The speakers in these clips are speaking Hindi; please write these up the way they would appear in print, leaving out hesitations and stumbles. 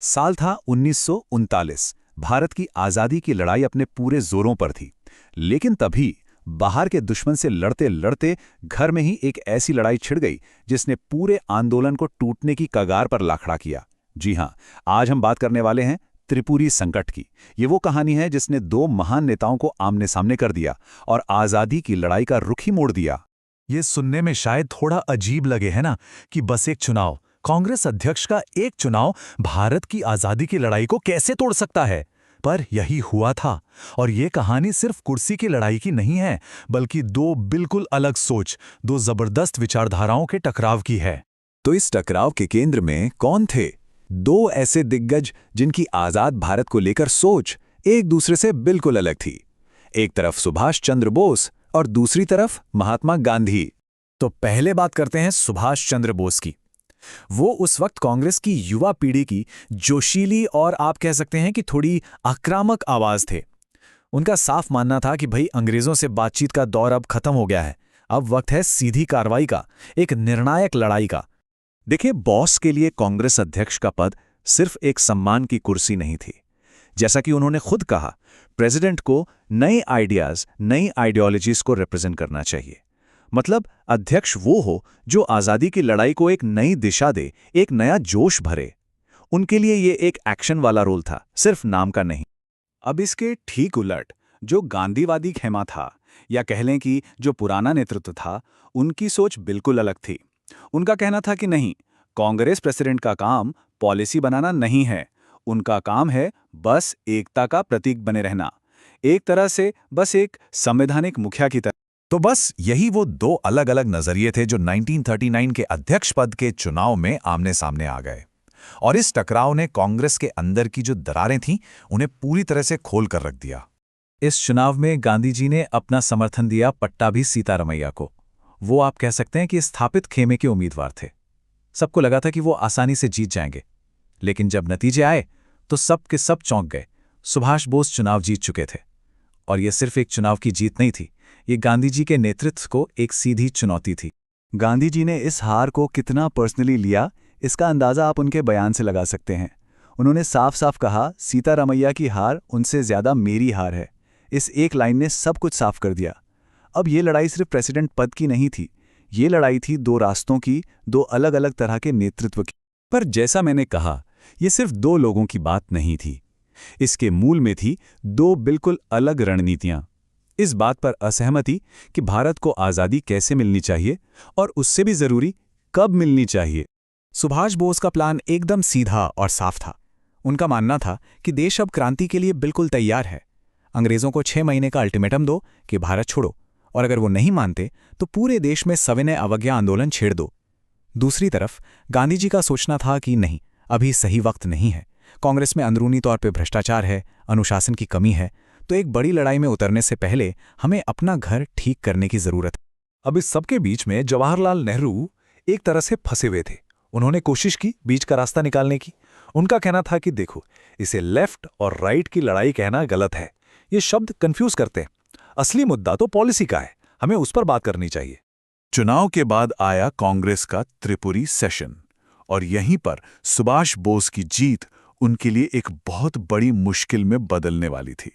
साल था 1939। भारत की आज़ादी की लड़ाई अपने पूरे जोरों पर थी। लेकिन तभी बाहर के दुश्मन से लड़ते लड़ते घर में ही एक ऐसी लड़ाई छिड़ गई जिसने पूरे आंदोलन को टूटने की कगार पर ला खड़ा किया। जी हां, आज हम बात करने वाले हैं त्रिपुरी संकट की। ये वो कहानी है जिसने दो महान नेताओं को आमने सामने कर दिया और आज़ादी की लड़ाई का रुख ही मोड़ दिया। ये सुनने में शायद थोड़ा अजीब लगे है ना कि बस एक चुनाव, कांग्रेस अध्यक्ष का एक चुनाव भारत की आजादी की लड़ाई को कैसे तोड़ सकता है। पर यही हुआ था। और ये कहानी सिर्फ कुर्सी की लड़ाई की नहीं है, बल्कि दो बिल्कुल अलग सोच, दो जबरदस्त विचारधाराओं के टकराव की है। तो इस टकराव के केंद्र में कौन थे? दो ऐसे दिग्गज जिनकी आजाद भारत को लेकर सोच एक दूसरे से बिल्कुल अलग थी। एक तरफ सुभाष चंद्र बोस और दूसरी तरफ महात्मा गांधी। तो पहले बात करते हैं सुभाष चंद्र बोस की। वो उस वक्त कांग्रेस की युवा पीढ़ी की जोशीली और आप कह सकते हैं कि थोड़ी आक्रामक आवाज थे। उनका साफ मानना था कि भाई अंग्रेजों से बातचीत का दौर अब खत्म हो गया है, अब वक्त है सीधी कार्रवाई का, एक निर्णायक लड़ाई का। देखिए, बॉस के लिए कांग्रेस अध्यक्ष का पद सिर्फ एक सम्मान की कुर्सी नहीं थी। जैसा कि उन्होंने खुद कहा, प्रेसिडेंट को नए आइडियाज, नई आइडियोलॉजीज को रिप्रेजेंट करना चाहिए। मतलब अध्यक्ष वो हो जो आज़ादी की लड़ाई को एक नई दिशा दे, एक नया जोश भरे। उनके लिए ये एक एक्शन वाला रोल था, सिर्फ नाम का नहीं। अब इसके ठीक उलट जो गांधीवादी खेमा था, या कह लें कि जो पुराना नेतृत्व था, उनकी सोच बिल्कुल अलग थी। उनका कहना था कि नहीं, कांग्रेस प्रेसिडेंट का काम पॉलिसी बनाना नहीं है, उनका काम है बस एकता का प्रतीक बने रहना, एक तरह से बस एक संवैधानिक मुखिया की तरह। तो बस यही वो दो अलग अलग नजरिए थे जो 1939 के अध्यक्ष पद के चुनाव में आमने सामने आ गए। और इस टकराव ने कांग्रेस के अंदर की जो दरारें थीं, उन्हें पूरी तरह से खोल कर रख दिया। इस चुनाव में गांधी जी ने अपना समर्थन दिया पट्टाभी सीतारमैया को। वो आप कह सकते हैं कि स्थापित खेमे के उम्मीदवार थे। सबको लगा था कि वो आसानी से जीत जाएंगे, लेकिन जब नतीजे आए तो सब के सब चौंक गए। सुभाष बोस चुनाव जीत चुके थे, और ये सिर्फ एक चुनाव की जीत नहीं थी, ये गांधी जी के नेतृत्व को एक सीधी चुनौती थी। गांधी जी ने इस हार को कितना पर्सनली लिया, इसका अंदाज़ा आप उनके बयान से लगा सकते हैं। उन्होंने साफ साफ कहा, सीतारमैया की हार उनसे ज़्यादा मेरी हार है। इस एक लाइन ने सब कुछ साफ कर दिया। अब ये लड़ाई सिर्फ प्रेसिडेंट पद की नहीं थी, ये लड़ाई थी दो रास्तों की, दो अलग अलग तरह के नेतृत्व की। पर जैसा मैंने कहा, ये सिर्फ दो लोगों की बात नहीं थी। इसके मूल में थी दो बिल्कुल अलग रणनीतियां। इस बात पर असहमति कि भारत को आज़ादी कैसे मिलनी चाहिए, और उससे भी जरूरी कब मिलनी चाहिए। सुभाष बोस का प्लान एकदम सीधा और साफ था। उनका मानना था कि देश अब क्रांति के लिए बिल्कुल तैयार है। अंग्रेजों को 6 महीने का अल्टीमेटम दो कि भारत छोड़ो, और अगर वो नहीं मानते तो पूरे देश में सविनय अवज्ञा आंदोलन छेड़ दो। दूसरी तरफ गांधी जी का सोचना था कि नहीं, अभी सही वक्त नहीं है, कांग्रेस में अंदरूनी तौर पर भ्रष्टाचार है, अनुशासन की कमी है, तो एक बड़ी लड़ाई में उतरने से पहले हमें अपना घर ठीक करने की जरूरत है। अब इस सबके बीच में जवाहरलाल नेहरू एक तरह से फंसे हुए थे। उन्होंने कोशिश की बीच का रास्ता निकालने की। उनका कहना था कि देखो, इसे लेफ्ट और राइट की लड़ाई कहना गलत है, ये शब्द कंफ्यूज करते हैं। असली मुद्दा तो पॉलिसी का है, हमें उस पर बात करनी चाहिए। चुनाव के बाद आया कांग्रेस का त्रिपुरी सेशन, और यहीं पर सुभाष बोस की जीत उनके लिए एक बहुत बड़ी मुश्किल में बदलने वाली थी।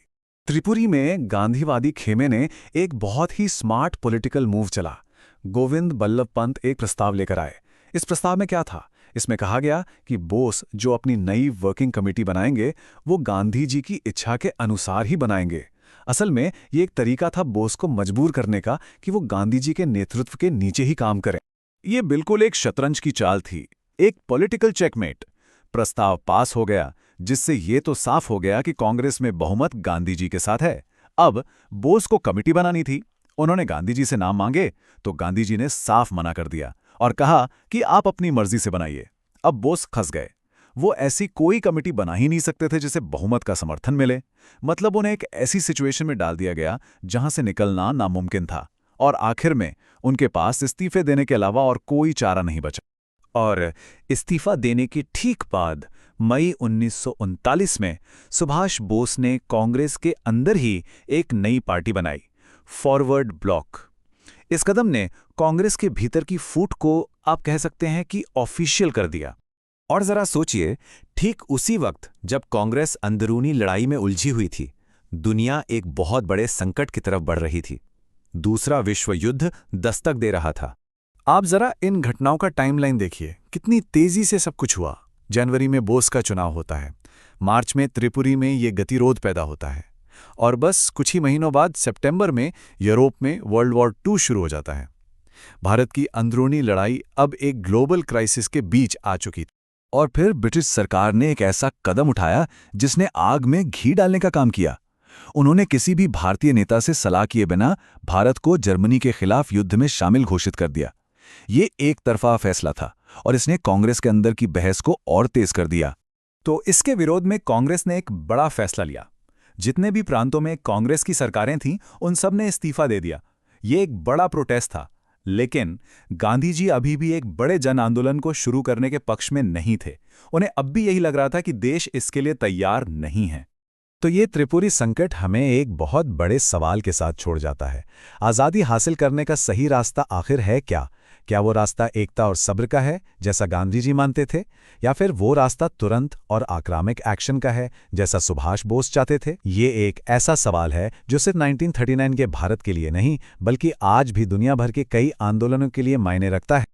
त्रिपुरी में गांधीवादी खेमे ने एक बहुत ही स्मार्ट पॉलिटिकल मूव चला। गोविंद बल्लभ पंत एक प्रस्ताव लेकर आए। इस प्रस्ताव में क्या था? इसमें कहा गया कि बोस जो अपनी नई वर्किंग कमेटी बनाएंगे, वो गांधी जी की इच्छा के अनुसार ही बनाएंगे। असल में ये एक तरीका था बोस को मजबूर करने का कि वो गांधी जी के नेतृत्व के नीचे ही काम करें। ये बिल्कुल एक शतरंज की चाल थी, एक पॉलिटिकल चेकमेट। प्रस्ताव पास हो गया, जिससे ये तो साफ हो गया कि कांग्रेस में बहुमत गांधी जी के साथ है। अब बोस को कमेटी बनानी थी। उन्होंने गांधी जी से नाम मांगे तो गांधी जी ने साफ मना कर दिया और कहा कि आप अपनी मर्जी से बनाइए। अब बोस खस गए। वो ऐसी कोई कमेटी बना ही नहीं सकते थे जिसे बहुमत का समर्थन मिले। मतलब उन्हें एक ऐसी सिचुएशन में डाल दिया गया जहां से निकलना नामुमकिन था, और आखिर में उनके पास इस्तीफे देने के अलावा और कोई चारा नहीं बचा। और इस्तीफा देने के ठीक बाद मई 1939 में सुभाष बोस ने कांग्रेस के अंदर ही एक नई पार्टी बनाई, फॉरवर्ड ब्लॉक। इस कदम ने कांग्रेस के भीतर की फूट को आप कह सकते हैं कि ऑफिशियल कर दिया। और जरा सोचिए, ठीक उसी वक्त जब कांग्रेस अंदरूनी लड़ाई में उलझी हुई थी, दुनिया एक बहुत बड़े संकट की तरफ बढ़ रही थी। दूसरा विश्व युद्ध दस्तक दे रहा था। आप जरा इन घटनाओं का टाइमलाइन देखिए, कितनी तेजी से सब कुछ हुआ। जनवरी में बोस का चुनाव होता है, मार्च में त्रिपुरी में ये गतिरोध पैदा होता है, और बस कुछ ही महीनों बाद सितंबर में यूरोप में वर्ल्ड वॉर II शुरू हो जाता है। भारत की अंदरूनी लड़ाई अब एक ग्लोबल क्राइसिस के बीच आ चुकी थी। और फिर ब्रिटिश सरकार ने एक ऐसा कदम उठाया जिसने आग में घी डालने का काम किया। उन्होंने किसी भी भारतीय नेता से सलाह किए बिना भारत को जर्मनी के खिलाफ युद्ध में शामिल घोषित कर दिया। ये एक तरफा फैसला था और इसने कांग्रेस के अंदर की बहस को और तेज कर दिया। तो इसके विरोध में कांग्रेस ने एक बड़ा फैसला लिया। जितने भी प्रांतों में कांग्रेस की सरकारें थीं, उन सब ने इस्तीफा दे दिया। ये एक बड़ा प्रोटेस्ट था, लेकिन गांधी जी अभी भी एक बड़े जन आंदोलन को शुरू करने के पक्ष में नहीं थे। उन्हें अब भी यही लग रहा था कि देश इसके लिए तैयार नहीं है। तो ये त्रिपुरी संकट हमें एक बहुत बड़े सवाल के साथ छोड़ जाता है। आज़ादी हासिल करने का सही रास्ता आखिर है क्या? क्या वो रास्ता एकता और सब्र का है, जैसा गांधी जी मानते थे, या फिर वो रास्ता तुरंत और आक्रामक एक्शन का है, जैसा सुभाष बोस चाहते थे? ये एक ऐसा सवाल है जो सिर्फ 1939 के भारत के लिए नहीं, बल्कि आज भी दुनिया भर के कई आंदोलनों के लिए मायने रखता है।